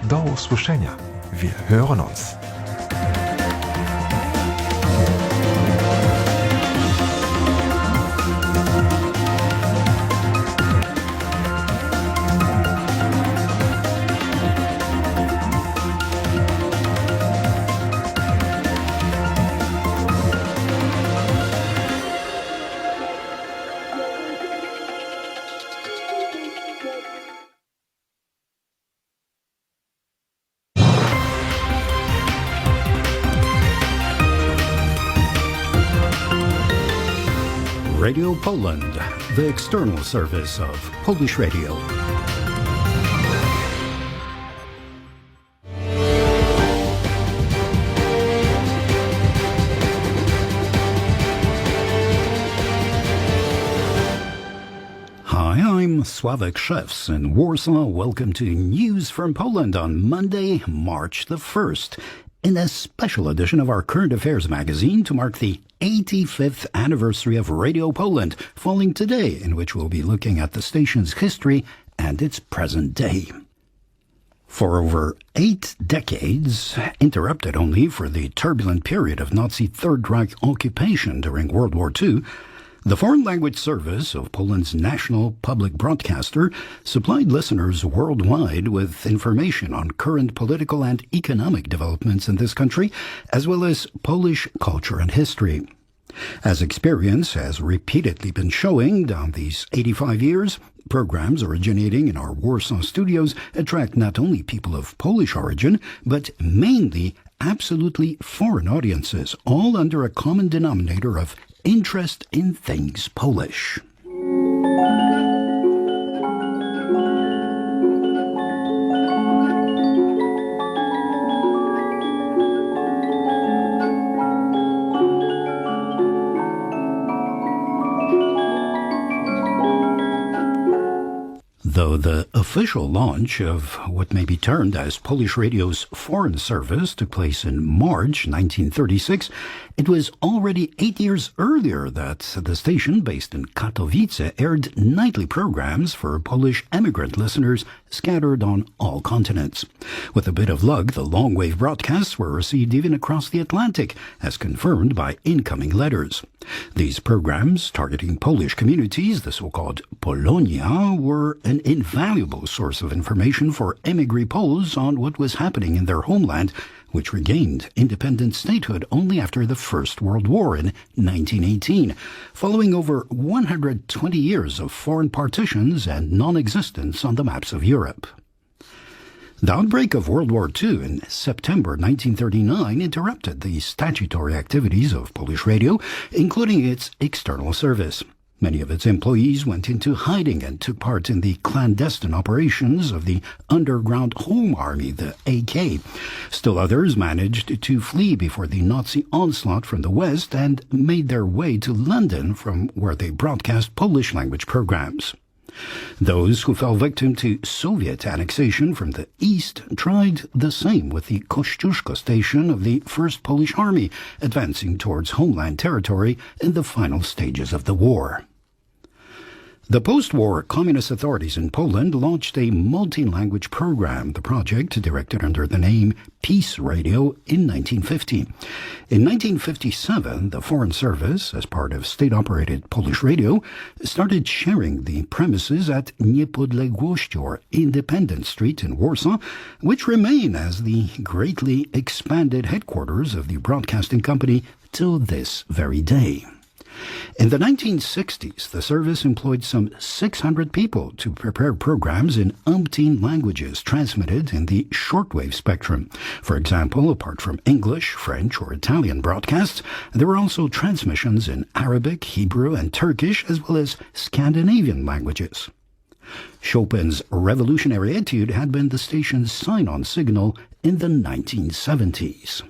Do usłyszenia. Wir hören uns. Radio Poland, the external service of Polish Radio. Hi, I'm Sławek Szewc in Warsaw. Welcome to News from Poland on Monday, March the 1st. In a special edition of our Current Affairs magazine to mark the 85th anniversary of Radio Poland, falling today, in which we'll be looking at the station's history and its present day. For over 8 decades, interrupted only for the turbulent period of Nazi Third Reich occupation during World War II, the foreign language service of Poland's national public broadcaster supplied listeners worldwide with information on current political and economic developments in this country, as well as Polish culture and history. As experience has repeatedly been showing down these 85 years, programs originating in our Warsaw studios attract not only people of Polish origin, but mainly absolutely foreign audiences, all under a common denominator of interest in things Polish. Though the official launch of what may be termed as Polish Radio's foreign service took place in March 1936, it was already 8 years earlier that the station, based in Katowice, aired nightly programs for Polish emigrant listeners scattered on all continents. With a bit of luck, the long-wave broadcasts were received even across the Atlantic, as confirmed by incoming letters. These programs, targeting Polish communities, the so-called Polonia, were an invaluable source of information for émigré Poles on what was happening in their homeland, which regained independent statehood only after the First World War in 1918, following over 120 years of foreign partitions and non-existence on the maps of Europe. The outbreak of World War II in September 1939 interrupted the statutory activities of Polish Radio, including its external service. Many of its employees went into hiding and took part in the clandestine operations of the Underground Home Army, the AK. Still others managed to flee before the Nazi onslaught from the West and made their way to London, from where they broadcast Polish-language programs. Those who fell victim to Soviet annexation from the east tried the same with the Kościuszko station of the 1st Polish Army, advancing towards homeland territory in the final stages of the war. The post-war communist authorities in Poland launched a multi-language program, the project directed under the name Peace Radio, in 1950. In 1957, the Foreign Service, as part of state-operated Polish Radio, started sharing the premises at Niepodległość, or Independence Street in Warsaw, which remain as the greatly expanded headquarters of the broadcasting company till this very day. In the 1960s, the service employed some 600 people to prepare programs in umpteen languages transmitted in the shortwave spectrum. For example, apart from English, French, or Italian broadcasts, there were also transmissions in Arabic, Hebrew, and Turkish, as well as Scandinavian languages. Chopin's revolutionary etude had been the station's sign-on signal in the 1970s.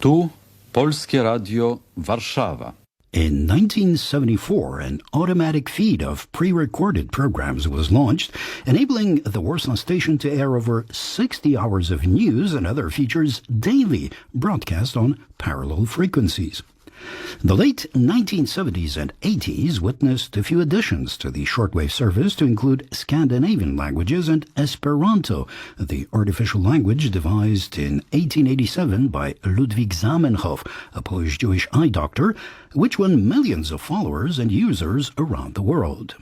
Tu Polskie Radio Warszawa. In 1974, an automatic feed of pre-recorded programs was launched, enabling the Warsaw station to air over 60 hours of news and other features daily, broadcast on parallel frequencies. The late 1970s and 80s witnessed a few additions to the shortwave service to include Scandinavian languages and Esperanto, the artificial language devised in 1887 by Ludwig Zamenhof, a Polish Jewish eye doctor, which won millions of followers and users around the world.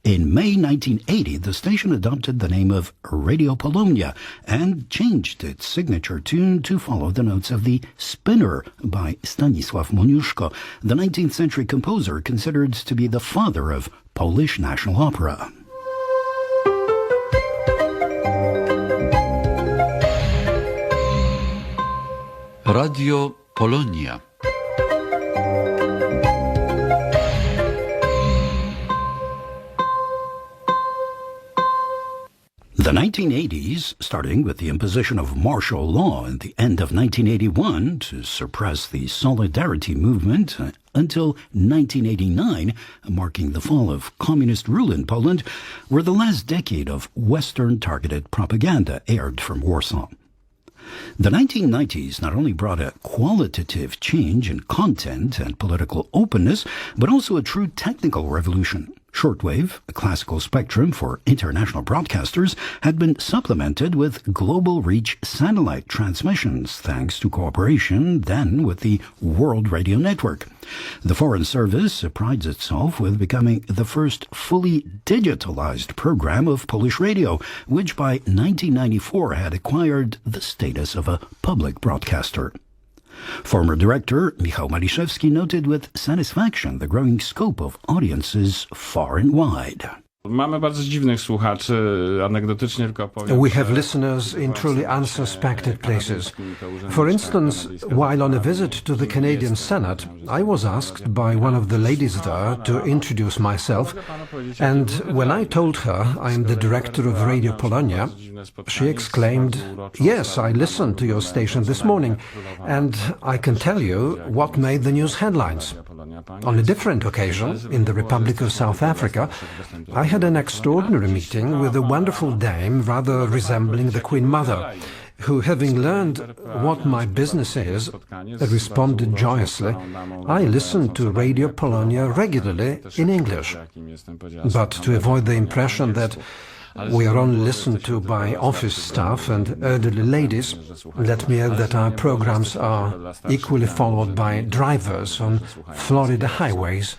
In May 1980, the station adopted the name of Radio Polonia and changed its signature tune to follow the notes of the Spinner by Stanisław Moniuszko, the 19th century composer considered to be the father of Polish national opera. Radio Polonia. The 1980s, starting with the imposition of martial law at the end of 1981 to suppress the Solidarity movement, until 1989, marking the fall of communist rule in Poland, were the last decade of Western-targeted propaganda aired from Warsaw. The 1990s not only brought a qualitative change in content and political openness, but also a true technical revolution. Shortwave, a classical spectrum for international broadcasters, had been supplemented with global reach satellite transmissions thanks to cooperation then with the World Radio Network. The Foreign Service prides itself with becoming the first fully digitalized program of Polish radio, which by 1994 had acquired the status of a public broadcaster. Former director Michał Maliszewski noted with satisfaction the growing scope of audiences far and wide. Mamy bardzo dziwnych słuchaczy, anegdotycznie tylko powiem. We have listeners in truly unsuspected places. For instance, while on a visit to the Canadian Senate, I was asked by one of the ladies there to introduce myself, and when I told her I am the director of Radio Polonia, she exclaimed, "Yes, I listened to your station this morning, and I can tell you what made the news headlines." On a different occasion, in the Republic of South Africa, I had an extraordinary meeting with a wonderful dame rather resembling the Queen Mother, who, having learned what my business is, responded joyously, "I listen to Radio Polonia regularly in English." But to avoid the impression that we are only listened to by office staff and elderly ladies, let me add that our programs are equally followed by drivers on Florida highways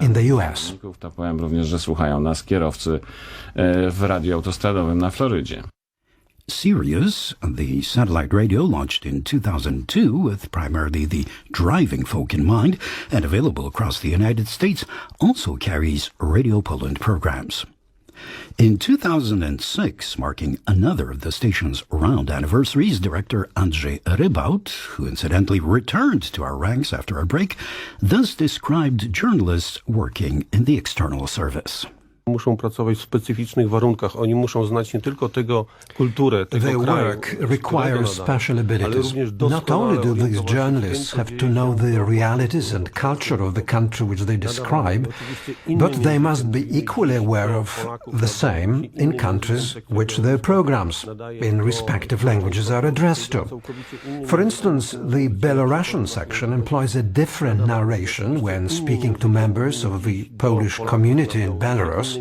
in the US. Powiem również, że słuchają nas kierowcy w radiu autostradowym na Florydzie. Sirius, the satellite radio launched in 2002 with primarily the driving folk in mind and available across the United States, also carries Radio Poland programs. In 2006, marking another of the station's round anniversaries, director Andrzej Rybaut, who incidentally returned to our ranks after a break, thus described journalists working in the external service. Muszą pracować w specyficznych warunkach. Oni muszą znać nie tylko tego kulturę, tego Their kraju, work requires special abilities. Not only do these journalists have to know the realities and culture of the country which they describe, but they must be equally aware of the same in countries which their programs in respective languages are addressed to. For instance, the Belarusian section employs a different narration when speaking to members of the Polish community in Belarus,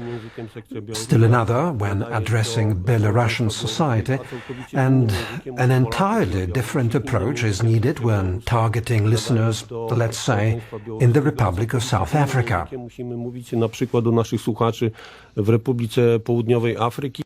still another when addressing Belarusian society, and an entirely different approach is needed when targeting listeners, let's say, in the Republic of South Africa. Musimy mówić na przykład do naszych słuchaczy w Republice Południowej Afryki.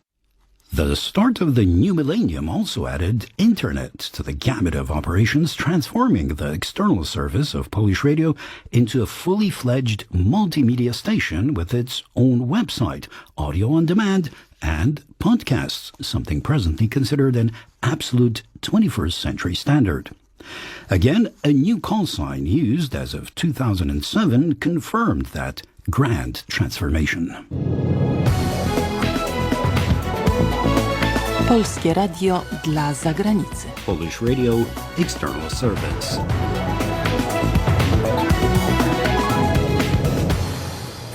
The start of the new millennium also added internet to the gamut of operations, transforming the external service of Polish radio into a fully fledged multimedia station with its own website, audio on demand, and podcasts, something presently considered an absolute 21st century standard. Again, a new call sign used as of 2007 confirmed that grand transformation. Polskie Radio dla zagranicy. Polish Radio External Service.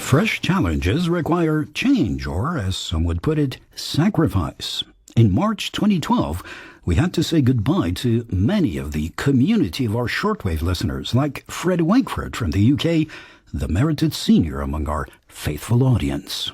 Fresh challenges require change, or as some would put it, sacrifice. In March 2012, we had to say goodbye to many of the community of our shortwave listeners, like Fred Wakeford from the UK, the merited senior among our faithful audience.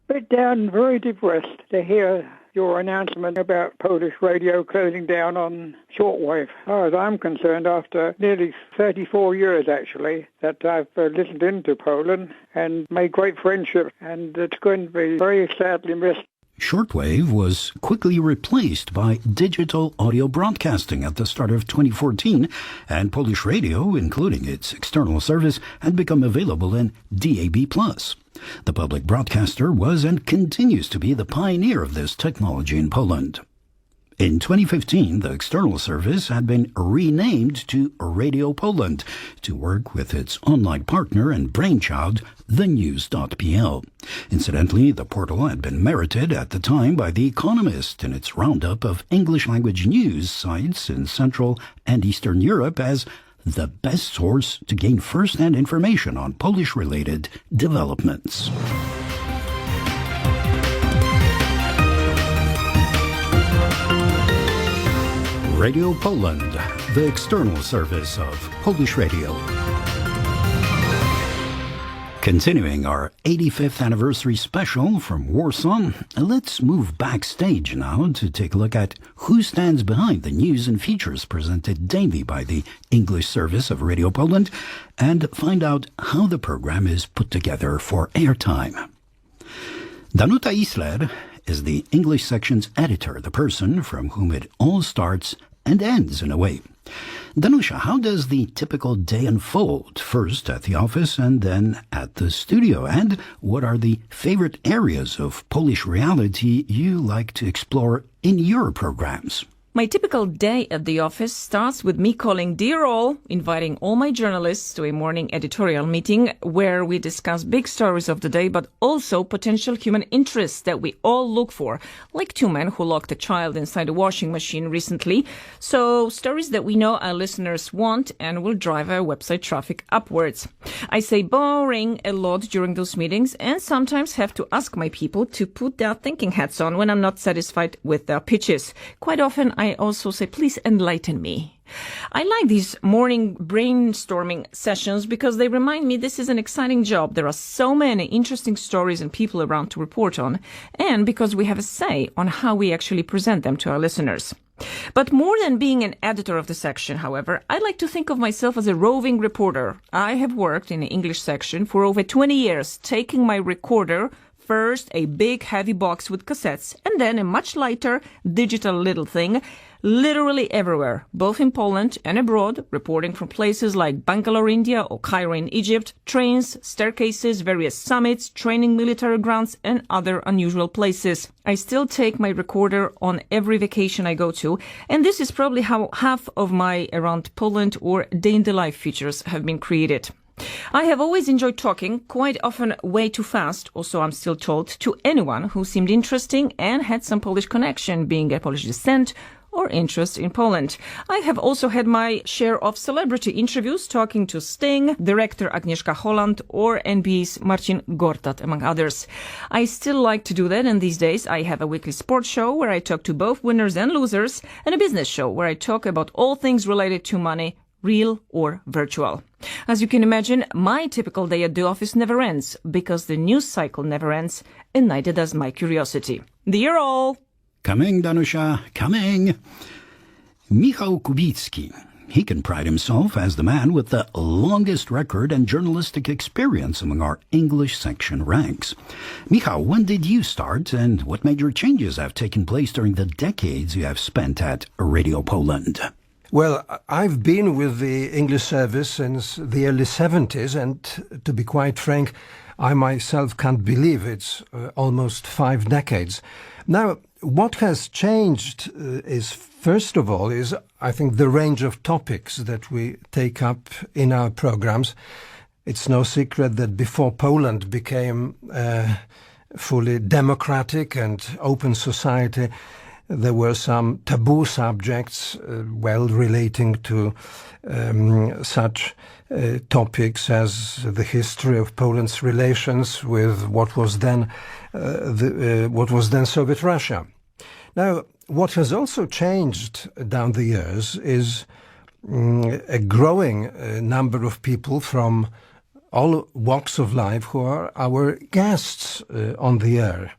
Bit down, very depressed to hear your announcement about Polish radio closing down on shortwave. As far as I'm concerned, after nearly 34 years, actually, that I've listened into Poland and made great friendships, and it's going to be very sadly missed. Shortwave was quickly replaced by digital audio broadcasting at the start of 2014, and Polish radio, including its external service, had become available in DAB+. The public broadcaster was and continues to be the pioneer of this technology in Poland. In 2015, the external service had been renamed to Radio Poland to work with its online partner and brainchild, thenews.pl. Incidentally, the portal had been merited at the time by The Economist in its roundup of English-language news sites in Central and Eastern Europe as the best source to gain first-hand information on Polish-related developments. Radio Poland, the external service of Polish Radio. Continuing our 85th anniversary special from Warsaw, let's move backstage now to take a look at who stands behind the news and features presented daily by the English service of Radio Poland and find out how the program is put together for airtime. Danuta Isler is the English section's editor, the person from whom it all starts and ends in a way. Danusha, how does the typical day unfold, first at the office and then at the studio? And what are the favorite areas of Polish reality you like to explore in your programs? My typical day at the office starts with me calling Dear All, inviting all my journalists to a morning editorial meeting where we discuss big stories of the day, but also potential human interests that we all look for, like two men who locked a child inside a washing machine recently. So stories that we know our listeners want and will drive our website traffic upwards. I say boring a lot during those meetings and sometimes have to ask my people to put their thinking hats on when I'm not satisfied with their pitches. Quite often I also say, please enlighten me. I like these morning brainstorming sessions because they remind me this is an exciting job. There are so many interesting stories and people around to report on, and because we have a say on how we actually present them to our listeners. But more than being an editor of the section, however, I like to think of myself as a roving reporter. I have worked in the English section for over 20 years, taking my recorder, first a big heavy box with cassettes, and then a much lighter digital little thing, literally everywhere, both in Poland and abroad, reporting from places like Bangalore, India, or Cairo in Egypt, trains, staircases, various summits, training military grounds, and other unusual places. I still take my recorder on every vacation I go to, and this is probably how half of my Around Poland or Day in the Life features have been created. I have always enjoyed talking, quite often way too fast, or so I'm still told, to anyone who seemed interesting and had some Polish connection, being a Polish descent or interest in Poland. I have also had my share of celebrity interviews, talking to Sting, director Agnieszka Holland, or NBC's Marcin Gortat, among others. I still like to do that, and these days I have a weekly sports show where I talk to both winners and losers, and a business show where I talk about all things related to money, real or virtual. As you can imagine, my typical day at the office never ends, because the news cycle never ends, and neither does my curiosity. Dear all! Coming, Danusha, coming! Michał Kubicki. He can pride himself as the man with the longest record and journalistic experience among our English section ranks. Michał, when did you start, and what major changes have taken place during the decades you have spent at Radio Poland? Well, I've been with the English service since the early 70s, and to be quite frank, I myself can't believe it's almost 5 decades. Now, what has changed is, first of all, I think the range of topics that we take up in our programs. It's no secret that before Poland became a fully democratic and open society, There were some taboo subjects, relating to such topics as the history of Poland's relations with what was then Soviet Russia. Now, what has also changed down the years is a growing number of people from all walks of life who are our guests on the air.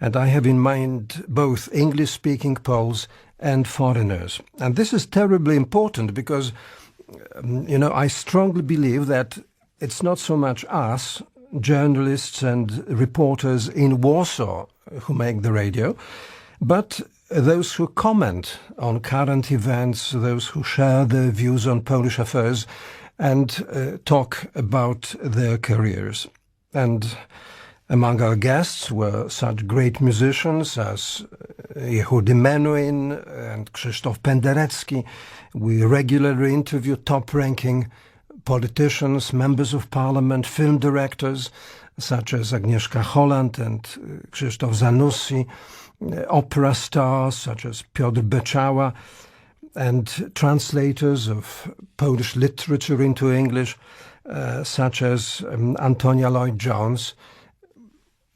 And I have in mind both English-speaking Poles and foreigners. And this is terribly important because, I strongly believe that it's not so much us, journalists and reporters in Warsaw, who make the radio, but those who comment on current events, those who share their views on Polish affairs and talk about their careers. And among our guests were such great musicians as Yehudi Menuhin and Krzysztof Penderecki. We regularly interview top-ranking politicians, members of parliament, film directors such as Agnieszka Holland and Krzysztof Zanussi, opera stars such as Piotr Beczała, and translators of Polish literature into English such as Antonia Lloyd-Jones.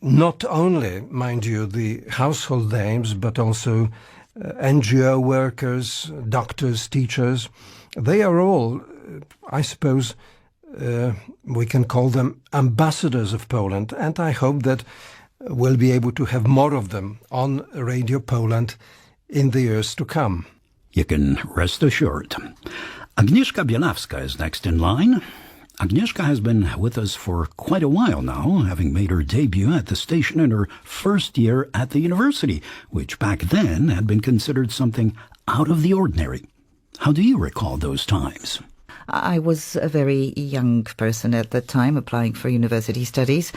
Not only, mind you, the household names, but also NGO workers, doctors, teachers. They are all, I suppose, we can call them ambassadors of Poland, and I hope that we'll be able to have more of them on Radio Poland in the years to come. You can rest assured. Agnieszka Bielawska is next in line. Agnieszka has been with us for quite a while now, having made her debut at the station in her first year at the university, which back then had been considered something out of the ordinary. How do you recall those times? I was a very young person at that time, applying for university studies,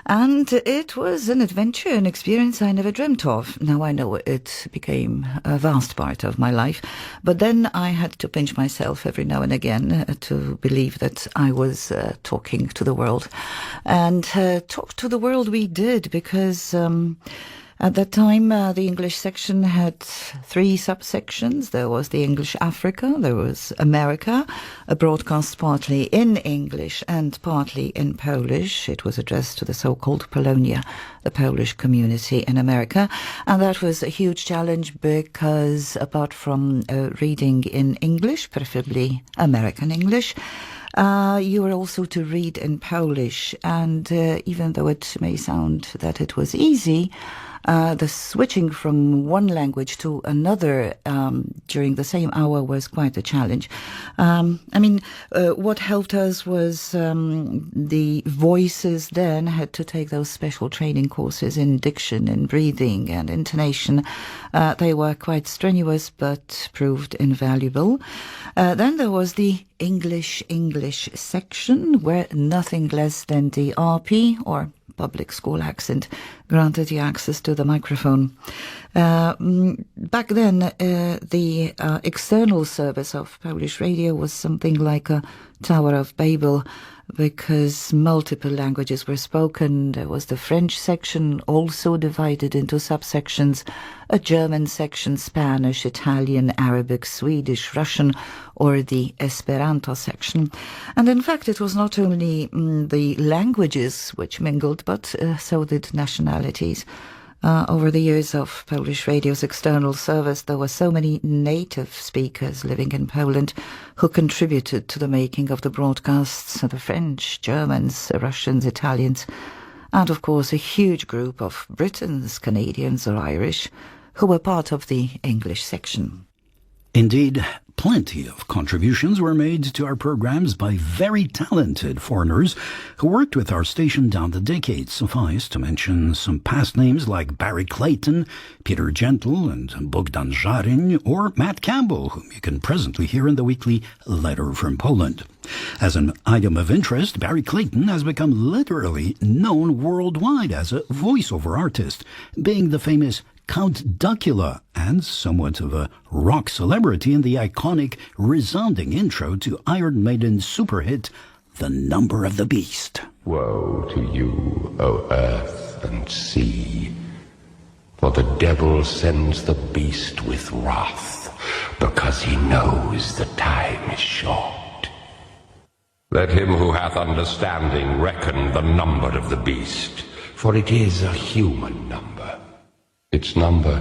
and it was an adventure, an experience I never dreamt of. Now I know it became a vast part of my life, but then I had to pinch myself every now and again to believe that I was talking to the world. And talk to the world we did, because at that time, the English section had 3 subsections. There was the English Africa, there was America, a broadcast partly in English and partly in Polish. It was addressed to the so-called Polonia, the Polish community in America. And that was a huge challenge because apart from reading in English, preferably American English, you were also to read in Polish. And even though it may sound that it was easy, the switching from one language to another during the same hour was quite a challenge. What helped us was the voices then had to take those special training courses in diction and breathing and intonation. They were quite strenuous but proved invaluable. Then there was the English section, where nothing less than the RP, or public school accent, granted you access to the microphone. Back then, the external service of Polish radio was something like a Tower of Babel, because multiple languages were spoken. There was the French section, also divided into subsections, a German section, Spanish, Italian, Arabic, Swedish, Russian, or the Esperanto section. And in fact, it was not only the languages which mingled, but so did nationalities. Over the years of Polish radio's external service, there were so many native speakers living in Poland who contributed to the making of the broadcasts, the French, Germans, Russians, Italians, and of course a huge group of Britons, Canadians or Irish who were part of the English section. Indeed, plenty of contributions were made to our programs by very talented foreigners who worked with our station down the decades. Suffice to mention some past names like Barry Clayton, Peter Gentle, and Bogdan Żaryń, or Matt Campbell, whom you can presently hear in the weekly Letter from Poland. As an item of interest, Barry Clayton has become literally known worldwide as a voiceover artist, being the famous Count Duckula and somewhat of a rock celebrity in the iconic, resounding intro to Iron Maiden's super hit, The Number of the Beast. Woe to you, O earth and sea, For the devil sends the beast with wrath, because he knows the time is short. Let him who hath understanding reckon the number of the beast, for it is a human number. Its number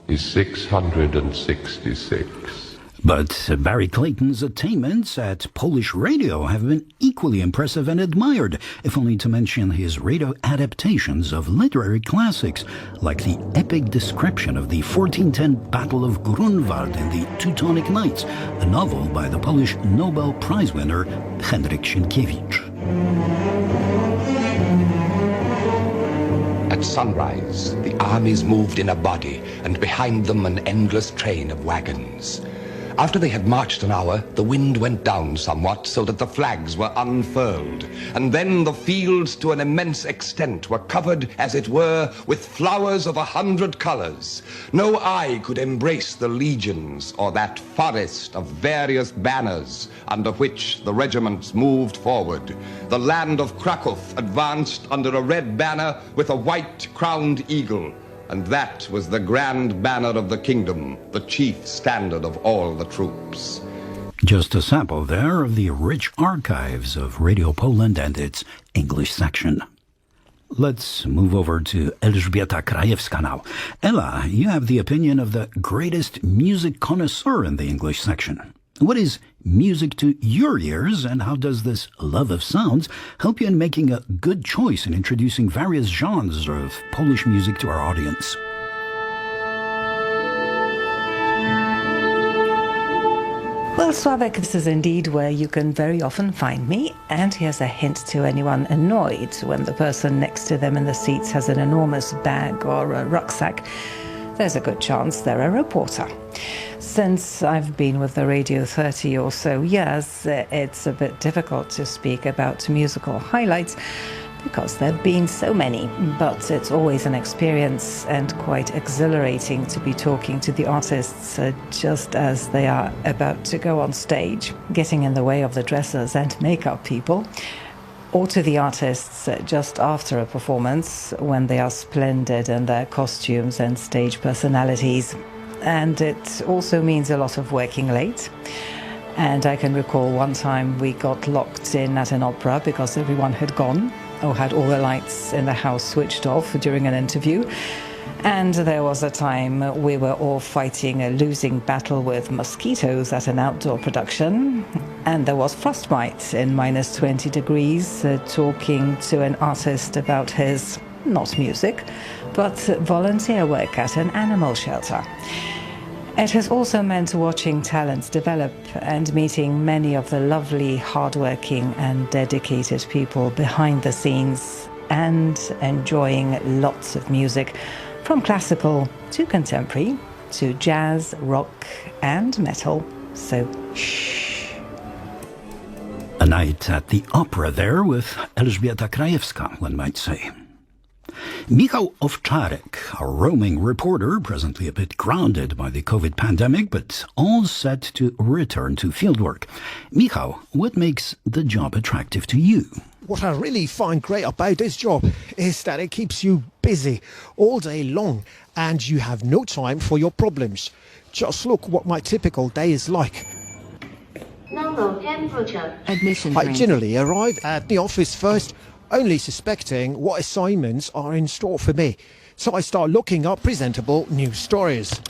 is 666. But Barry Clayton's attainments at Polish radio have been equally impressive and admired, if only to mention his radio adaptations of literary classics, like the epic description of the 1410 Battle of Grunwald in the Teutonic Knights, a novel by the Polish Nobel Prize winner Henryk Sienkiewicz. At sunrise, the armies moved in a body, and behind them an endless train of wagons. After they had marched an hour, the wind went down somewhat so that the flags were unfurled, and then the fields to an immense extent were covered, as it were, with flowers of 100 colors. No eye could embrace the legions or that forest of various banners under which the regiments moved forward. The land of Krakow advanced under a red banner with a white-crowned eagle. And that was the grand banner of the kingdom, the chief standard of all the troops. Just a sample there of the rich archives of Radio Poland and its English section. Let's move over to Elżbieta Krajewska now. Ella, you have the opinion of the greatest music connoisseur in the English section. What is music to your ears, and how does this love of sounds help you in making a good choice in introducing various genres of Polish music to our audience? Well, Sławek, this is indeed where you can very often find me, and here's a hint to anyone annoyed when the person next to them in the seats has an enormous bag or a rucksack. There's a good chance they're a reporter. Since I've been with the radio 30 or so years, it's a bit difficult to speak about musical highlights because there have been so many, but it's always an experience and quite exhilarating to be talking to the artists just as they are about to go on stage, getting in the way of the dressers and makeup people, or to the artists just after a performance when they are splendid in their costumes and stage personalities. And it also means a lot of working late. And I can recall one time we got locked in at an opera because everyone had gone or had all the lights in the house switched off during an interview. And there was a time we were all fighting a losing battle with mosquitoes at an outdoor production. And there was frostbite in minus 20 degrees, talking to an artist about his, not music, but volunteer work at an animal shelter. It has also meant watching talents develop and meeting many of the lovely, hardworking and dedicated people behind the scenes and enjoying lots of music, from classical to contemporary to jazz, rock and metal. So, shh. A night at the opera there with Elżbieta Krajewska, one might say. Michał Owczarek, a roaming reporter, presently a bit grounded by the COVID pandemic, but all set to return to fieldwork. Michał, what makes the job attractive to you? What I really find great about this job is that it keeps you busy all day long and you have no time for your problems. Just look what my typical day is like. Admission I range. generally arrive at the office first, only suspecting what assignments are in store for me. So I start looking up presentable news stories.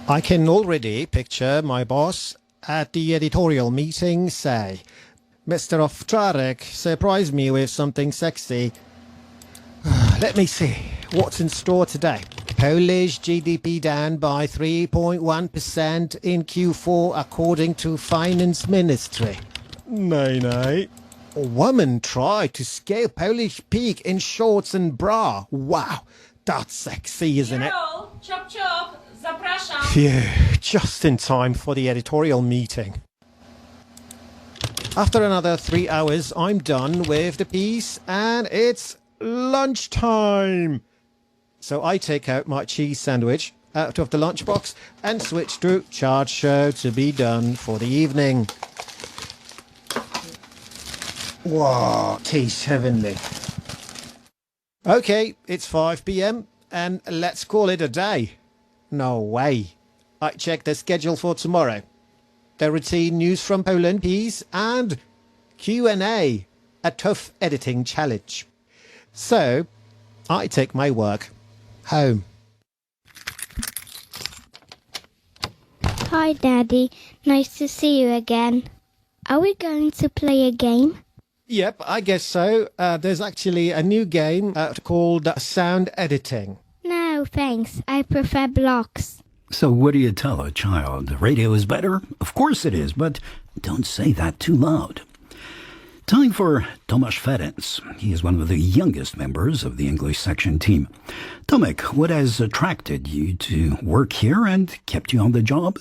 I can already picture my boss at the editorial meeting say, "Mr. Owczarek, surprise me with something sexy." Let me see what's in store today. Polish GDP down by 3.1% in Q4 according to Finance Ministry. Nay. A woman tried to scale Polish peak in shorts and bra. Wow, that's sexy, isn't it? Chop chop, zapraszam. Phew, just in time for the editorial meeting. After another 3 hours, I'm done with the piece and it's lunchtime. So I take out my cheese sandwich out of the lunchbox and switch to chart show to be done for the evening. Wow, tastes heavenly. Okay, it's 5 p.m. and let's call it a day. No way. I checked the schedule for tomorrow. The routine news from Poland piece and Q&A, a tough editing challenge. So, I take my work home. Hi, Daddy. Nice to see you again. Are we going to play a game? Yep, I guess so. There's actually a new game called Sound Editing. No, thanks. I prefer blocks. So what do you tell a child? Radio is better? Of course it is, but don't say that too loud. Time for Tomasz Ferenc. He is one of the youngest members of the English section team. Tomek, what has attracted you to work here and kept you on the job?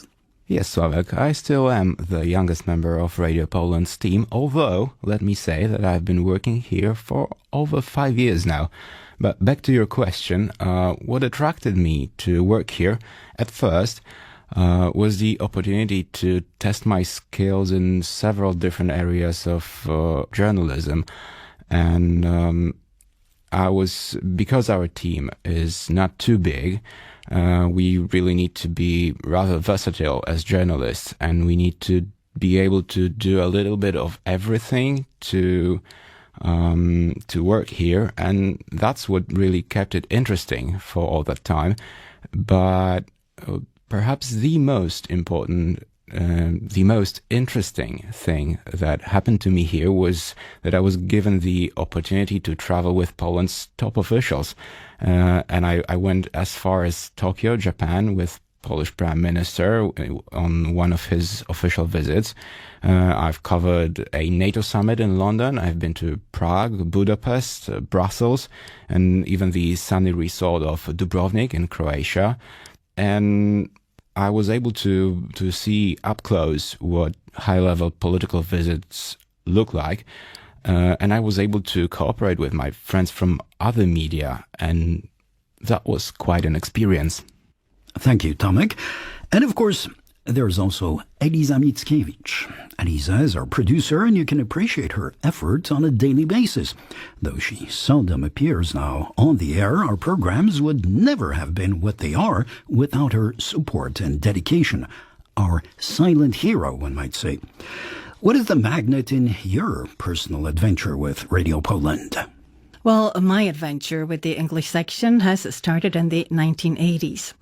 Yes, Sławek, I still am the youngest member of Radio Poland's team, although, let me say that I've been working here for over 5 years now. But back to your question, what attracted me to work here at first was the opportunity to test my skills in several different areas of journalism. And because our team is not too big, we really need to be rather versatile as journalists, and we need to be able to do a little bit of everything to work here, and that's what really kept it interesting for all that time. But perhaps the most important, the most interesting thing that happened to me here was that I was given the opportunity to travel with Poland's top officials. And I went as far as Tokyo, Japan, with Polish Prime Minister on one of his official visits. I've covered a NATO summit in London. I've been to Prague, Budapest, Brussels, and even the sunny resort of Dubrovnik in Croatia. And I was able to see up close what high-level political visits look like. And I was able to cooperate with my friends from other media, and that was quite an experience. Thank you, Tomek. And of course, there's also Eliza Mickiewicz. Eliza is our producer, and you can appreciate her efforts on a daily basis. Though she seldom appears now on the air, our programs would never have been what they are without her support and dedication. Our silent hero, one might say. What is the magnet in your personal adventure with Radio Poland? Well, my adventure with the English section has started in the 1980s.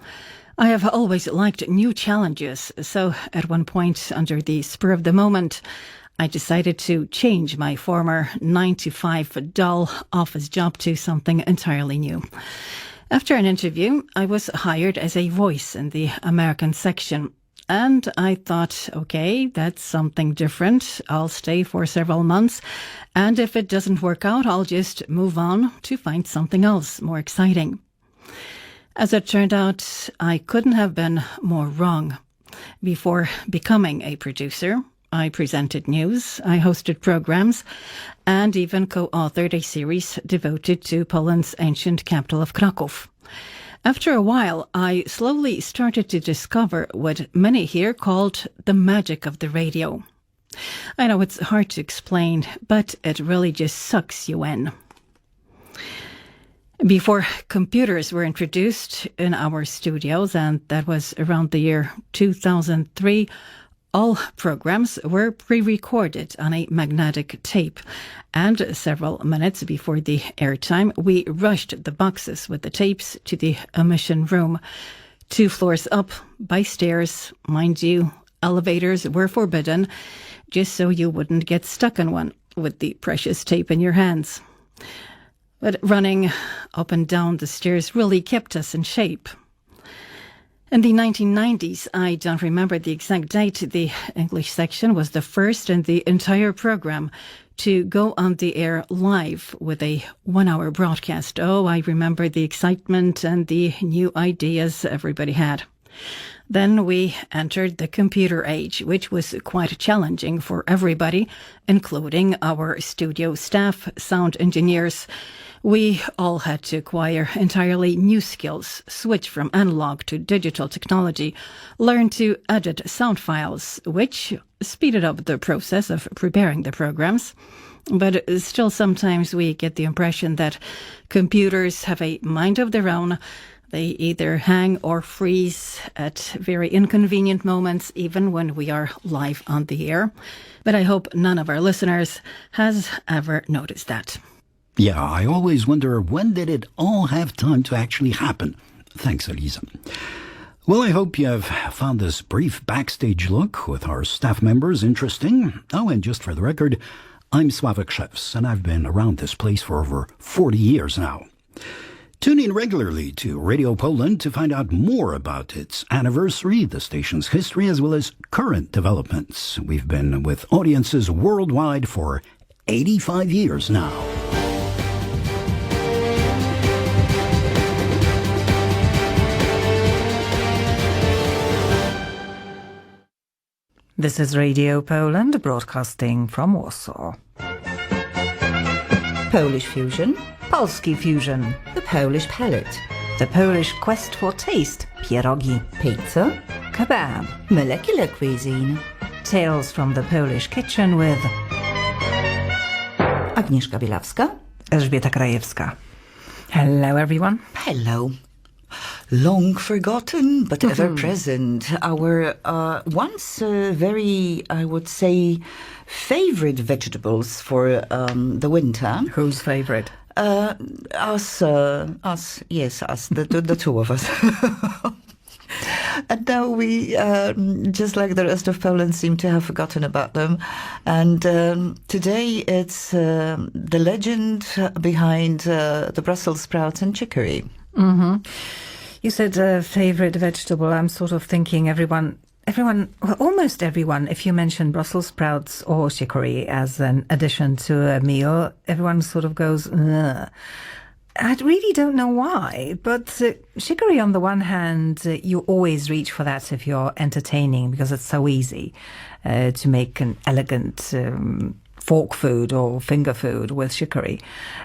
I have always liked new challenges, so at one point, under the spur of the moment, I decided to change my former 9-to-5 dull office job to something entirely new. After an interview, I was hired as a voice in the American section. And I thought, okay, that's something different. I'll stay for several months. And if it doesn't work out, I'll just move on to find something else more exciting. As it turned out, I couldn't have been more wrong. Before becoming a producer, I presented news, I hosted programs, and even co-authored a series devoted to Poland's ancient capital of Kraków. After a while, I slowly started to discover what many here called the magic of the radio. I know it's hard to explain, but it really just sucks you in. Before computers were introduced in our studios, and that was around the year 2003, all programs were pre-recorded on a magnetic tape, and several minutes before the airtime, we rushed the boxes with the tapes to the emission room. 2 floors up by stairs, mind you, elevators were forbidden, just so you wouldn't get stuck in one with the precious tape in your hands. But running up and down the stairs really kept us in shape. In the 1990s, I don't remember the exact date, the English section was the first in the entire program to go on the air live with a 1-hour broadcast. Oh, I remember the excitement and the new ideas everybody had. Then we entered the computer age, which was quite challenging for everybody, including our studio staff, sound engineers. We all had to acquire entirely new skills, switch from analog to digital technology, learn to edit sound files, which speeded up the process of preparing the programs. But still, sometimes we get the impression that computers have a mind of their own. They either hang or freeze at very inconvenient moments, even when we are live on the air. But I hope none of our listeners has ever noticed that. Yeah, I always wonder, when did it all have time to actually happen? Thanks, Elisa. Well, I hope you have found this brief backstage look with our staff members interesting. Oh, and just for the record, I'm Sławek Szewc, and I've been around this place for over 40 years now. Tune in regularly to Radio Poland to find out more about its anniversary, the station's history, as well as current developments. We've been with audiences worldwide for 85 years now. This is Radio Poland, broadcasting from Warsaw. Polish Fusion. Polski Fusion. The Polish Palette. The Polish Quest for Taste. Pierogi. Pizza. Kebab. Molecular cuisine. Tales from the Polish kitchen with Agnieszka Bielawska. Elżbieta Krajewska. Hello, everyone. Hello. Long forgotten, but ever present. Our once very, I would say, favorite vegetables for the winter. Whose favorite? Us, yes, us, the two of us. And now we, just like the rest of Poland, seem to have forgotten about them. And today it's the legend behind the Brussels sprouts and chicory. Mm-hmm. You said favorite vegetable. I'm sort of thinking everyone, well, almost everyone, if you mention Brussels sprouts or chicory as an addition to a meal, everyone sort of goes, ugh. I really don't know why, but chicory on the one hand, you always reach for that if you're entertaining because it's so easy to make an elegant fork food or finger food with chicory.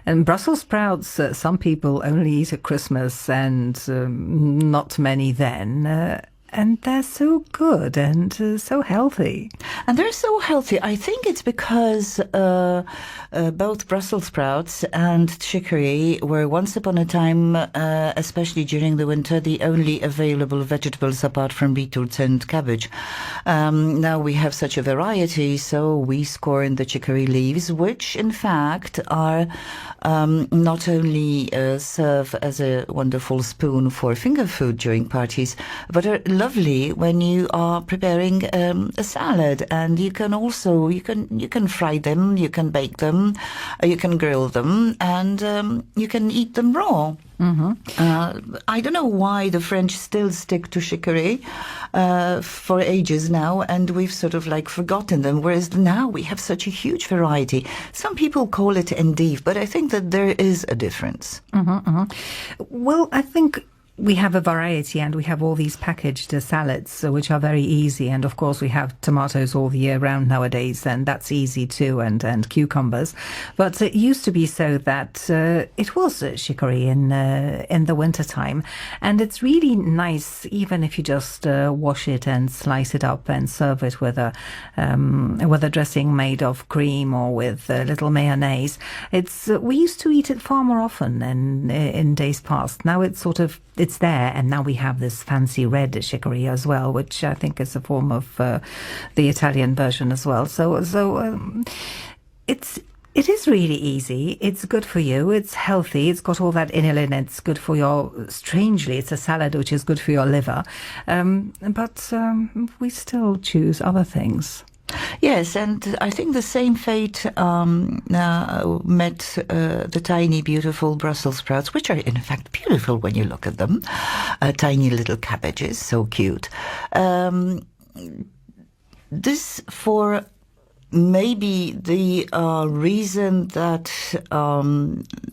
And Brussels sprouts, some people only eat at Christmas and not many then. And they're so good and so healthy. And they're so healthy. I think it's because both Brussels sprouts and chicory were once upon a time, especially during the winter, the only available vegetables apart from beetroots and cabbage. Now we have such a variety, so we scorn the chicory leaves, which in fact are not only serve as a wonderful spoon for finger food during parties, but are lovely when you are preparing a salad. And you can also you can fry them, you can bake them, you can grill them, and you can eat them raw. Mm-hmm. I don't know why the French still stick to chicory for ages now, and we've sort of like forgotten them, whereas now we have such a huge variety. Some people call it endive, but I think that there is a difference. Mm-hmm, mm-hmm. Well, I think we have a variety, and we have all these packaged salads, which are very easy. And of course, we have tomatoes all the year round nowadays, and that's easy too, and cucumbers. But it used to be so that it was chicory in the wintertime. And it's really nice, even if you just wash it and slice it up and serve it with a dressing made of cream or with a little mayonnaise. We used to eat it far more often in days past. Now it's there, and now we have this fancy red chicory as well, which I think is a form of the Italian version as well. So it is really easy. It's good for you. It's healthy. It's got all that inulin. It's good for strangely, it's a salad which is good for your liver. But we still choose other things. Yes, and I think the same fate met the tiny, beautiful Brussels sprouts, which are in fact beautiful when you look at them. Tiny little cabbages, so cute. This for maybe the reason that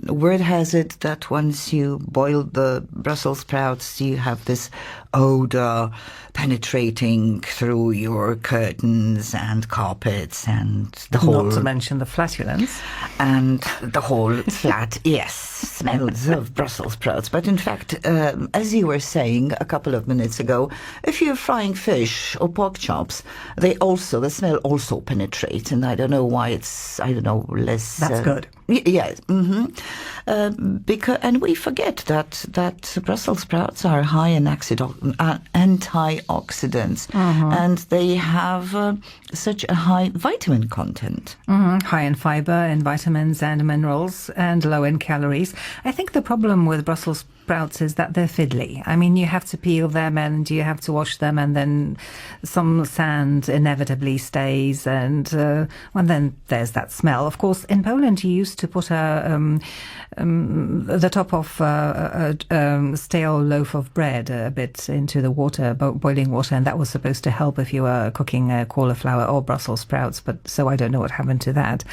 word has it that once you boil the Brussels sprouts, you have this odor penetrating through your curtains and carpets and the whole... Not to mention the flatulence. And the whole flat, yes, smells of Brussels sprouts. But in fact, as you were saying a couple of minutes ago, if you're frying fish or pork chops, the smell also penetrates. concentrate, and I don't know why it's, less... That's good. Yes. And we forget that Brussels sprouts are high in antioxidants, and they have such a high vitamin content. High in fiber and vitamins and minerals, and low in calories. I think the problem with Brussels sprouts is that they're fiddly. I mean, you have to peel them and you have to wash them, and then some sand inevitably stays, and then there's that smell. Of course, in Poland you used to put the top of a stale loaf of bread a bit into the water, boiling water, and that was supposed to help if you were cooking cauliflower or Brussels sprouts, so I don't know what happened to that.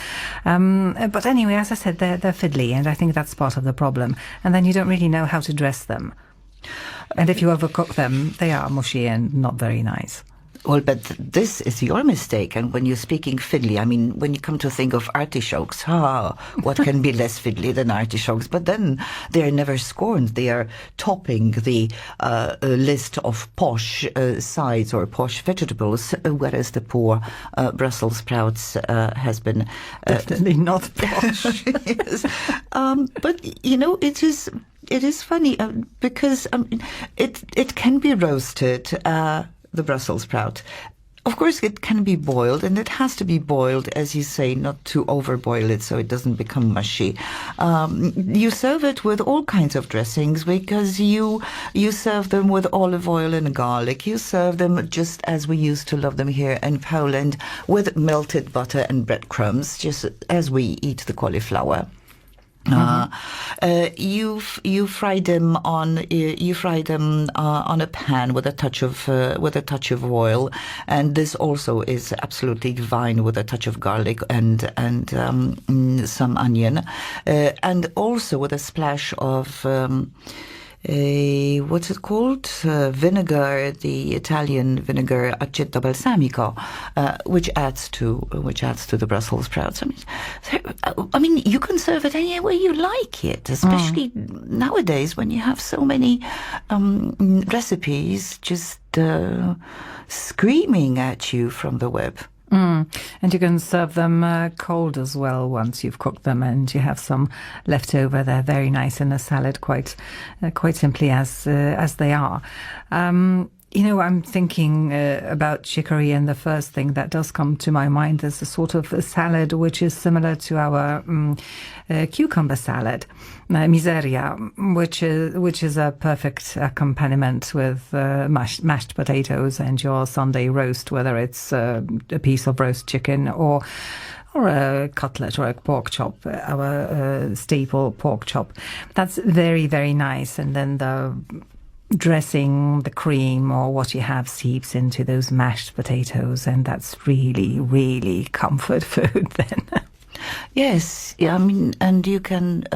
But anyway, as I said, they're fiddly, and I think that's part of the problem. And then you don't really know how to dress them. And if you overcook them, they are mushy and not very nice. Well, but this is your mistake. And when you're speaking fiddly, I mean, when you come to think of artichokes, what can be less fiddly than artichokes? But then they are never scorned. They are topping the list of posh sides or posh vegetables, whereas the poor Brussels sprouts has been... Definitely not posh. Yes. But, it is funny because it can be roasted, the Brussels sprout. Of course, it can be boiled, and it has to be boiled, as you say, not to overboil it so it doesn't become mushy. You serve it with all kinds of dressings, because you serve them with olive oil and garlic. You serve them just as we used to love them here in Poland, with melted butter and breadcrumbs, just as we eat the cauliflower. You fry them on a pan with a touch of oil, and this also is absolutely divine, with a touch of garlic and some onion, and also with a splash of what's it called? Vinegar, the Italian vinegar aceto balsamico, which adds to the Brussels sprouts. I mean, you can serve it any way you like it, especially nowadays when you have so many recipes just screaming at you from the web. And you can serve them cold as well once you've cooked them, and you have some left over. They're very nice in a salad, quite simply as they are. I'm thinking about chicory, and the first thing that does come to my mind is a sort of a salad which is similar to our cucumber salad, miseria, which is a perfect accompaniment with mashed potatoes and your Sunday roast, whether it's a piece of roast chicken or a cutlet or a pork chop, our staple pork chop. That's very, very nice. And then the dressing, the cream or what you have seeps into those mashed potatoes, and that's really, really comfort food then. Yes, I mean, and you can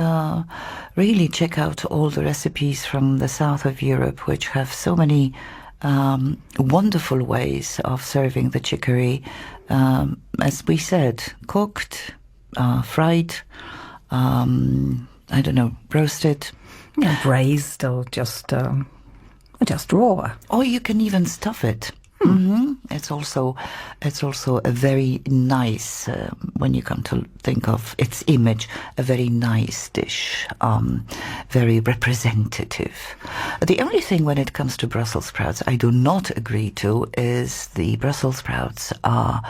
really check out all the recipes from the south of Europe, which have so many wonderful ways of serving the chicory. As we said, cooked, fried, roasted, braised, or just raw. Or you can even stuff it. It's also a very nice, when you come to think of its image, a very nice dish, very representative. The only thing when it comes to Brussels sprouts I do not agree to is the Brussels sprouts are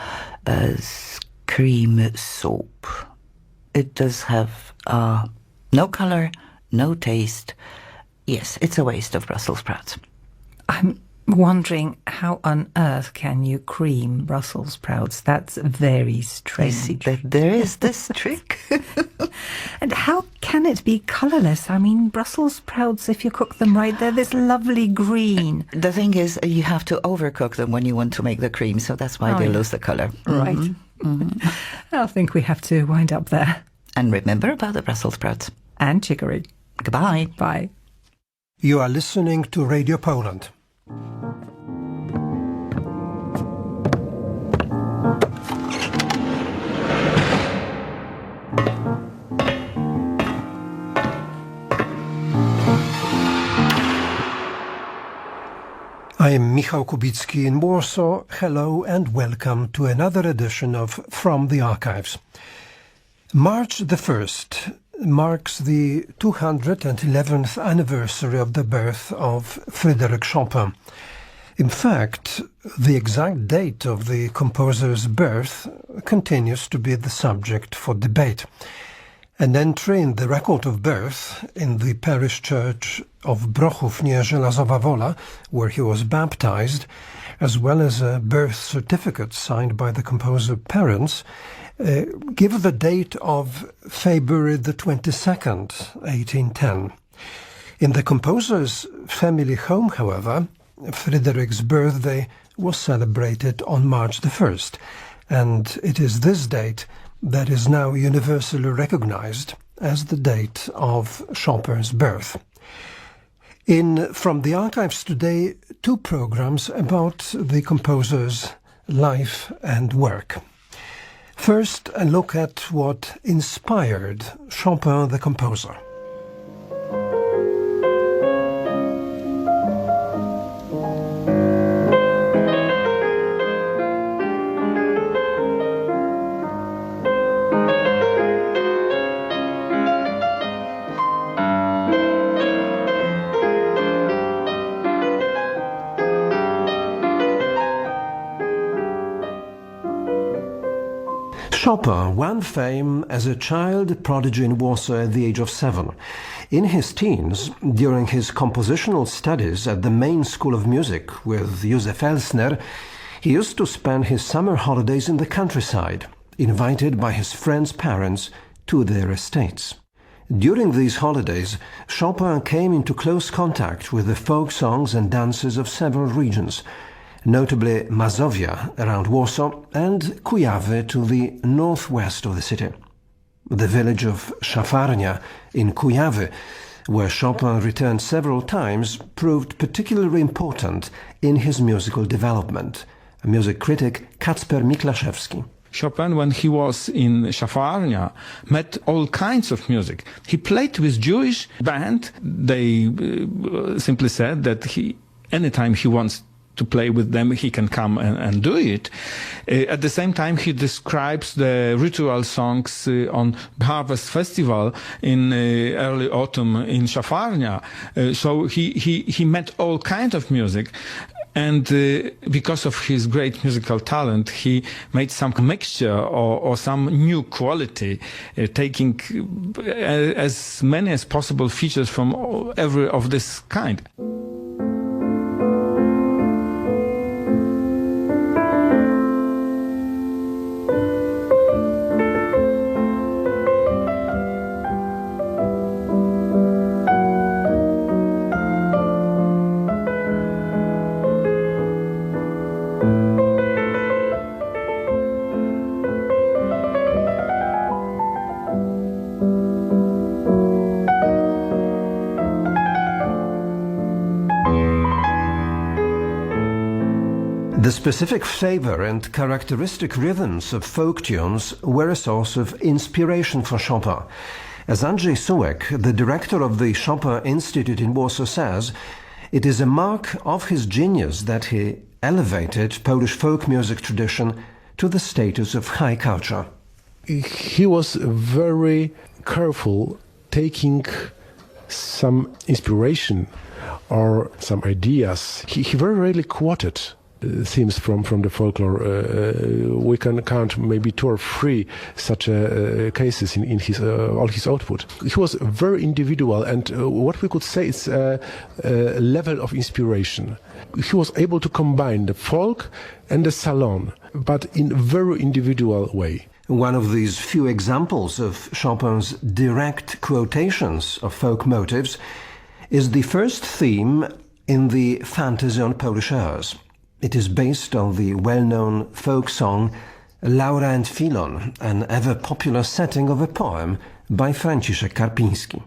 cream soup. It does have no color, no taste. Yes, it's a waste of Brussels sprouts. I'm wondering, how on earth can you cream Brussels sprouts? That's very strange. You see that there is this trick. And how can it be colorless? I mean, Brussels sprouts, if you cook them right, they're this lovely green. The thing is, you have to overcook them when you want to make the cream, so that's why they lose the color. Right. I think we have to wind up there. And remember about the Brussels sprouts. And chicory. Goodbye. Bye. You are listening to Radio Poland. I am Michał Kubicki in Warsaw. Hello and welcome to another edition of From the Archives. March the 1st marks the 211th anniversary of the birth of Frédéric Chopin. In fact, the exact date of the composer's birth continues to be the subject for debate. An entry in the record of birth in the parish church of Brochów near Żelazowa Wola, where he was baptized, as well as a birth certificate signed by the composer's parents, give the date of February the 22nd, 1810. In the composer's family home, however, Frédéric's birthday was celebrated on March the 1st, and it is this date that is now universally recognized as the date of Chopin's birth. In From the Archives today, two programs about the composer's life and work. First, a look at what inspired Chopin the composer. Chopin won fame as a child prodigy in Warsaw at the age of 7. In his teens, during his compositional studies at the main school of music with Józef Elsner, he used to spend his summer holidays in the countryside, invited by his friends' parents to their estates. During these holidays, Chopin came into close contact with the folk songs and dances of several regions, notably Mazovia around Warsaw and Kujawy to the northwest of the city. The village of Szafarnia in Kujawy, where Chopin returned several times, proved particularly important in his musical development. A music critic, Kacper Miklaszewski. Chopin, when he was in Szafarnia, met all kinds of music. He played with Jewish band. They simply said that anytime he wants to play with them, he can come and do it. At the same time, he describes the ritual songs on Harvest Festival in early autumn in Szafarnia. So he met all kinds of music. And because of his great musical talent, he made some mixture or some new quality, taking as many as possible features from every of this kind. The specific flavor and characteristic rhythms of folk tunes were a source of inspiration for Chopin. As Andrzej Sułek, the director of the Chopin Institute in Warsaw, says, it is a mark of his genius that he elevated Polish folk music tradition to the status of high culture. He was very careful taking some inspiration or some ideas. He very rarely quoted themes from the folklore. We can count maybe 2 or 3 such cases in his all his output. He was very individual, and what we could say is a level of inspiration. He was able to combine the folk and the salon, but in a very individual way. One of these few examples of Chopin's direct quotations of folk motives is the first theme in the Fantasy on Polish Airs. It is based on the well-known folk song Laura and Filon, an ever-popular setting of a poem by Franciszek Karpiński.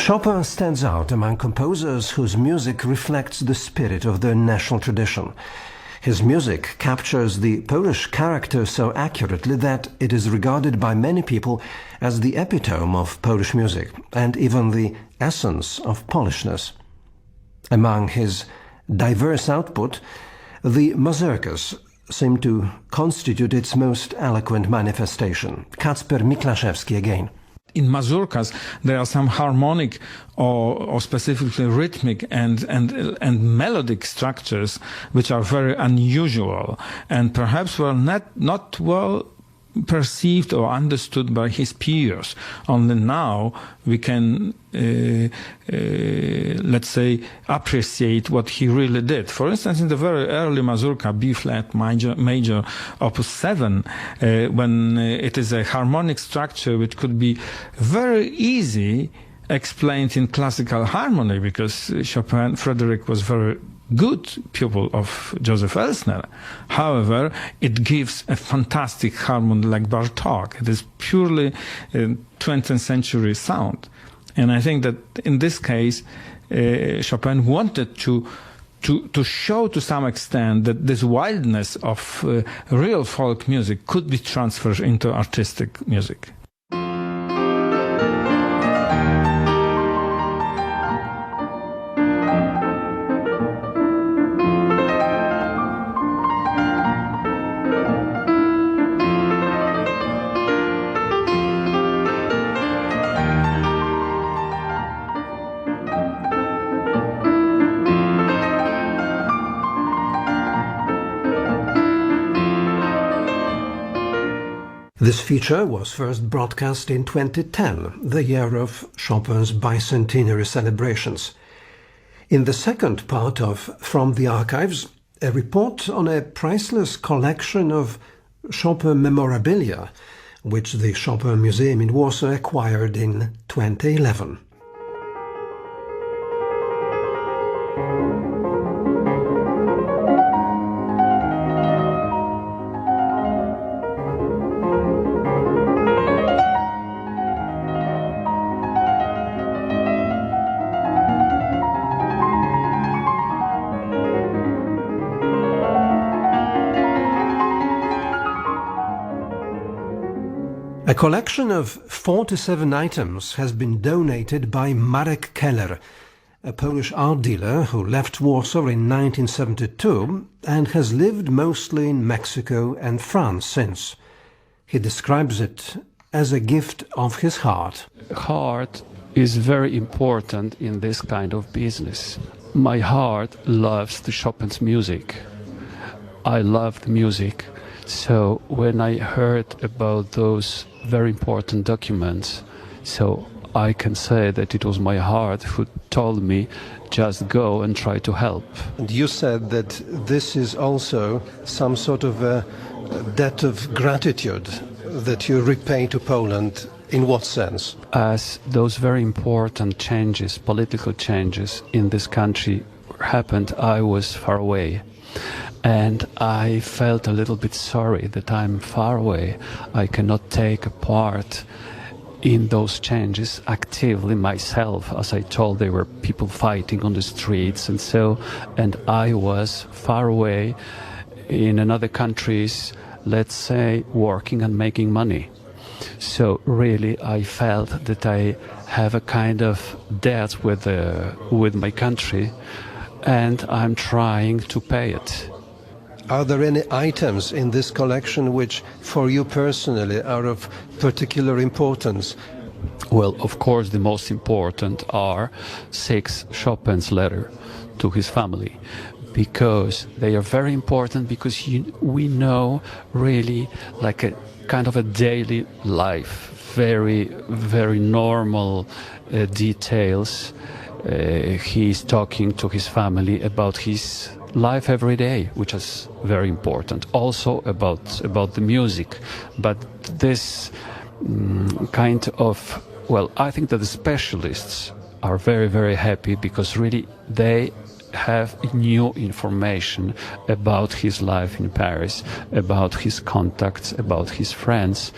Chopin stands out among composers whose music reflects the spirit of their national tradition. His music captures the Polish character so accurately that it is regarded by many people as the epitome of Polish music and even the essence of Polishness. Among his diverse output, the mazurkas seem to constitute its most eloquent manifestation. Kacper Miklaszewski again. In mazurkas, there are some harmonic or specifically rhythmic and melodic structures which are very unusual and perhaps were not well perceived or understood by his peers. Only now we can, let's say, appreciate what he really did. For instance, in the very early mazurka, B-flat major, opus 7, when it is a harmonic structure which could be very easy explained in classical harmony, because Frederick was very good pupil of Joseph Elsner. However, it gives a fantastic harmony like Bartók. It is purely 20th century sound. And I think that in this case, Chopin wanted to show to some extent that this wildness of real folk music could be transferred into artistic music. This feature was first broadcast in 2010, the year of Chopin's bicentenary celebrations. In the second part of From the Archives, a report on a priceless collection of Chopin memorabilia, which the Chopin Museum in Warsaw acquired in 2011. A collection of 47 items has been donated by Marek Keller, a Polish art dealer who left Warsaw in 1972 and has lived mostly in Mexico and France since. He describes it as a gift of his heart. Heart is very important in this kind of business. My heart loves the Chopin's music. I loved music. So when I heard about those very important documents, so I can say that it was my heart who told me just go and try to help. And you said that this is also some sort of a debt of gratitude that you repay to Poland. In what sense? As those very important changes, political changes in this country happened, I was far away. And I felt a little bit sorry that I'm far away. I cannot take a part in those changes actively myself. As I told, there were people fighting on the streets and so, and I was far away in another countries, let's say, working and making money. So really I felt that I have a kind of debt with my country, and I'm trying to pay it. Are there any items in this collection which, for you personally, are of particular importance? Well, of course, the most important are 6 Chopin's letters to his family, because they are very important, because we know really like a kind of a daily life, very, very normal details. He's talking to his family about his life every day, which is very important. Also about the music. But this kind of, well, I think that the specialists are very, very happy, because really they have new information about his life in Paris, about his contacts, about his friends.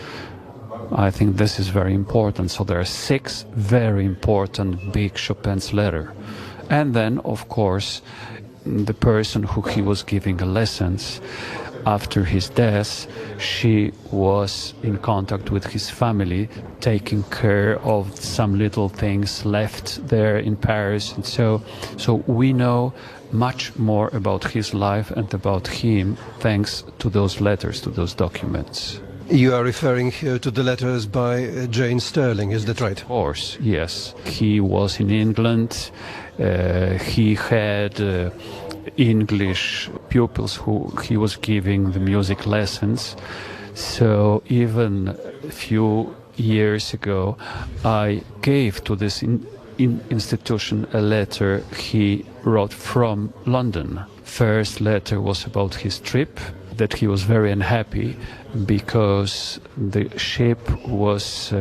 I think this is very important. So there are 6 very important big Chopin's letter. And then, of course, the person who he was giving lessons, after his death, she was in contact with his family, taking care of some little things left there in Paris. And so we know much more about his life and about him thanks to those letters, to those documents. You are referring here to the letters by Jane Sterling, is that right? Of course, yes. He was in England. He had English pupils who he was giving the music lessons. So even a few years ago, I gave to this institution a letter he wrote from London. First letter was about his trip, that he was very unhappy because the ship was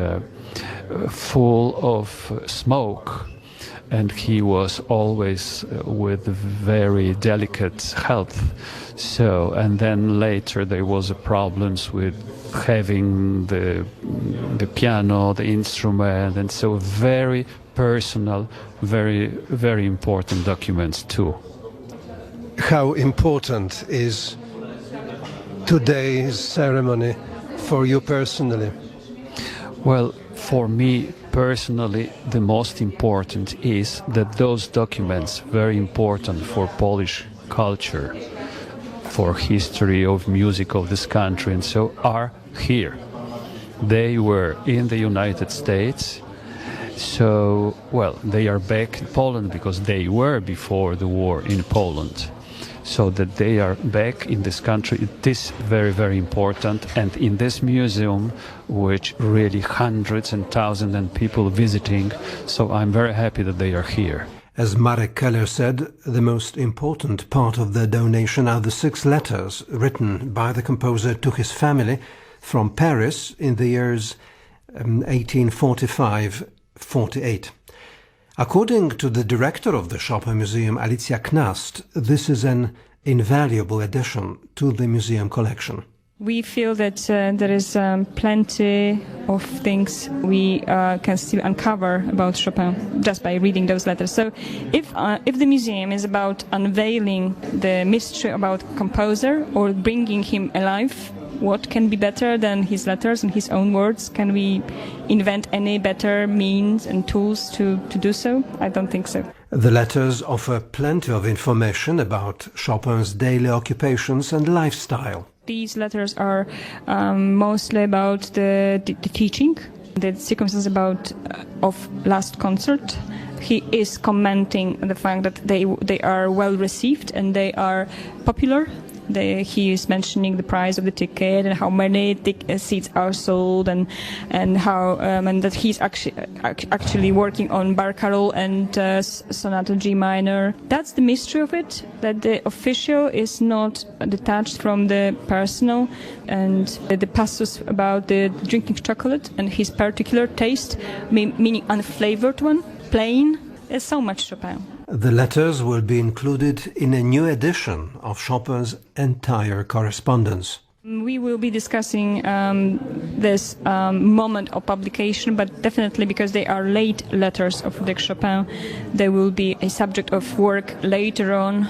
full of smoke, and he was always with very delicate health. So, and then later there was problems with having the piano, the instrument, and so very personal, very, very important documents too. How important is today's ceremony for you personally? Well, for me personally, the most important is that those documents, very important for Polish culture, for history of music of this country, and so are here. They were in the United States, so, well, they are back in Poland because they were before the war in Poland. So that they are back in this country, it is very, very important. And in this museum, which really hundreds and thousands of people visiting, so I'm very happy that they are here. As Marek Keller said, the most important part of the donation are the 6 letters written by the composer to his family from Paris in the years 1845-48. According to the director of the Chopin Museum, Alicja Knast, this is an invaluable addition to the museum collection. We feel that there is plenty of things we can still uncover about Chopin just by reading those letters. So if the museum is about unveiling the mystery about composer or bringing him alive, what can be better than his letters and his own words? Can we invent any better means and tools to do so? I don't think so. The letters offer plenty of information about Chopin's daily occupations and lifestyle. These letters are mostly about the teaching, the circumstances of last concert. He is commenting on the fact that they are well received and they are popular. He is mentioning the price of the ticket and how many seats are sold, and how and that he's actually working on Barcarolle and Sonata G minor. That's the mystery of it, that the official is not detached from the personal, and the passus about the drinking chocolate and his particular taste, meaning unflavored one, plain. There's so much Chopin. The letters will be included in a new edition of Chopin's entire correspondence. We will be discussing this moment of publication, but definitely because they are late letters of Frédéric Chopin, they will be a subject of work later on,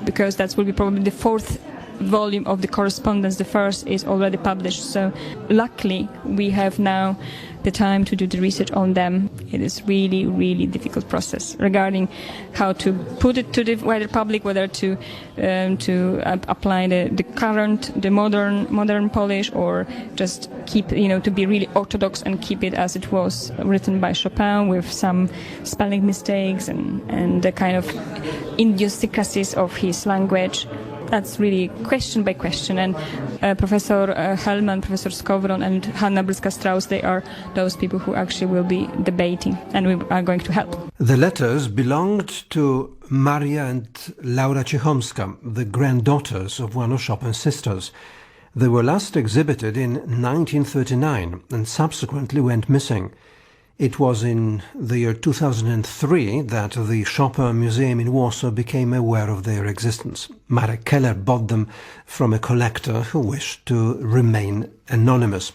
because that will be probably the 4th volume of the correspondence. The first is already published, so luckily we have now the time to do the research on them. It is really, really difficult process regarding how to put it to the wider public, whether to apply the current, the modern Polish, or just keep, to be really orthodox and keep it as it was written by Chopin with some spelling mistakes and the kind of idiosyncrasies of his language. That's really question by question, and Professor Hellman, Professor Skowron, and Hanna Brylska-Strauss, they are those people who actually will be debating, and we are going to help. The letters belonged to Maria and Laura Ciechomska, the granddaughters of one of Chopin's sisters. They were last exhibited in 1939 and subsequently went missing. It was in the year 2003 that the Chopin Museum in Warsaw became aware of their existence. Marek Keller bought them from a collector who wished to remain anonymous.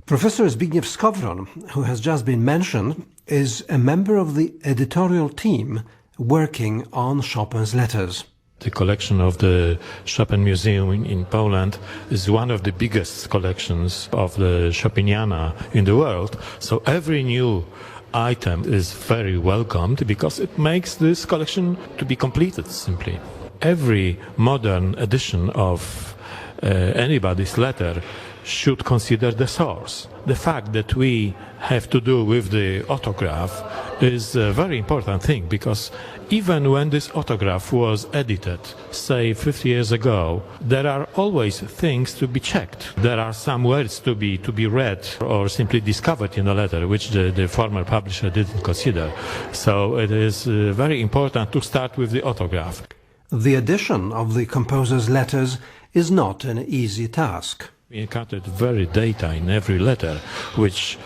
Professor Zbigniew Skowron, who has just been mentioned, is a member of the editorial team working on Chopin's letters. The collection of the Chopin Museum in Poland is one of the biggest collections of the Chopiniana in the world. So every new item is very welcomed because it makes this collection to be completed simply. Every modern edition of anybody's letter should consider the source. The fact that we have to do with the autograph is a very important thing, because even when this autograph was edited, say 50 years ago, there are always things to be checked. There are some words to be read or simply discovered in a letter which the former publisher didn't consider. So it is very important to start with the autograph. The edition of the composer's letters is not an easy task. We encountered very data in every letter which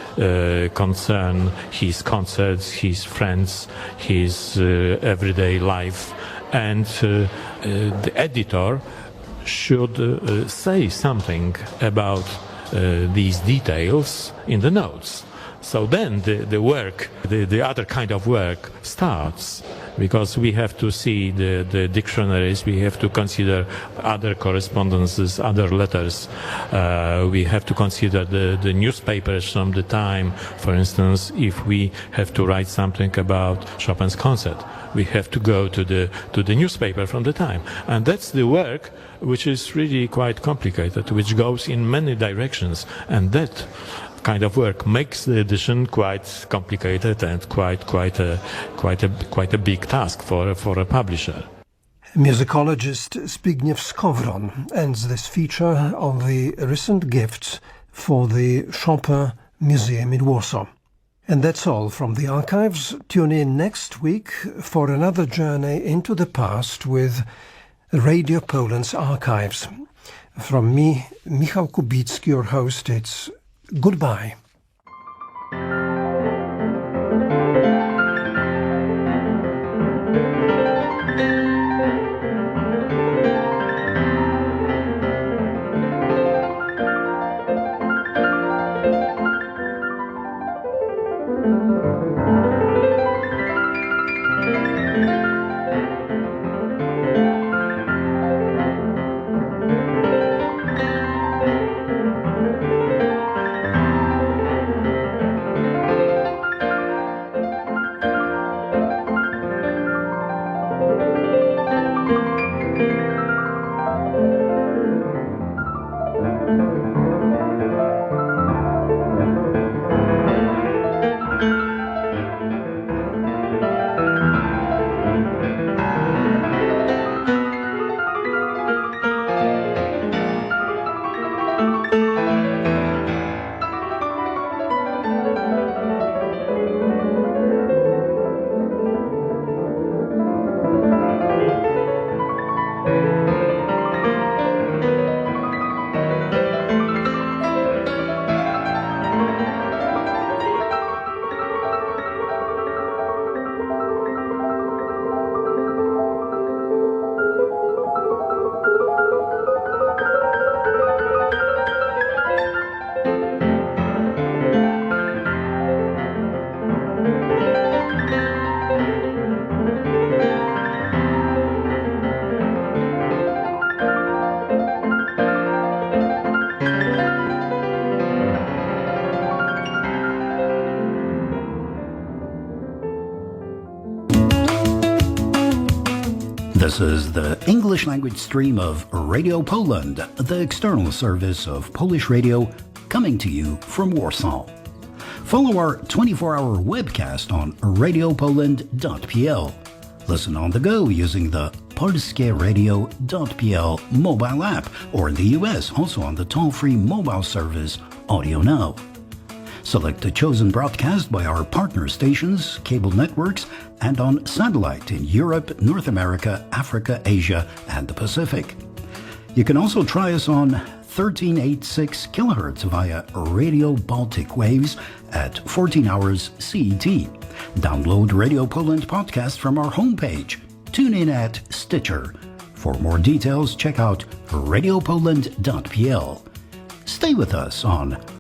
concern his concerts, his friends, his everyday life, and the editor should say something about these details in the notes. So then the work, the other kind of work starts, because we have to see the dictionaries, we have to consider other correspondences, other letters, we have to consider the newspapers from the time. For instance, if we have to write something about Chopin's concert, we have to go to the newspaper from the time. And that's the work which is really quite complicated, which goes in many directions, and that kind of work makes the edition quite complicated and quite a big task for a publisher. Musicologist Zbigniew Skowron ends this feature on the recent gifts for the Chopin Museum in Warsaw. And that's all from the archives. Tune in next week for another journey into the past with Radio Poland's archives. From me, Michał Kubicki, your host, it's goodbye. This is the English language stream of Radio Poland, the external service of Polish radio, coming to you from Warsaw. Follow our 24-hour webcast on radiopoland.pl. Listen on the go using the polskieradio.pl mobile app, or in the US, also on the toll-free mobile service Audio Now. Select the chosen broadcast by our partner stations, cable networks, and on satellite in Europe, North America, Africa, Asia, and the Pacific. You can also try us on 1386 kHz via Radio Baltic waves at 14 hours CET. Download Radio Poland podcast from our homepage. Tune in at Stitcher. For more details, check out radiopoland.pl. Stay with us on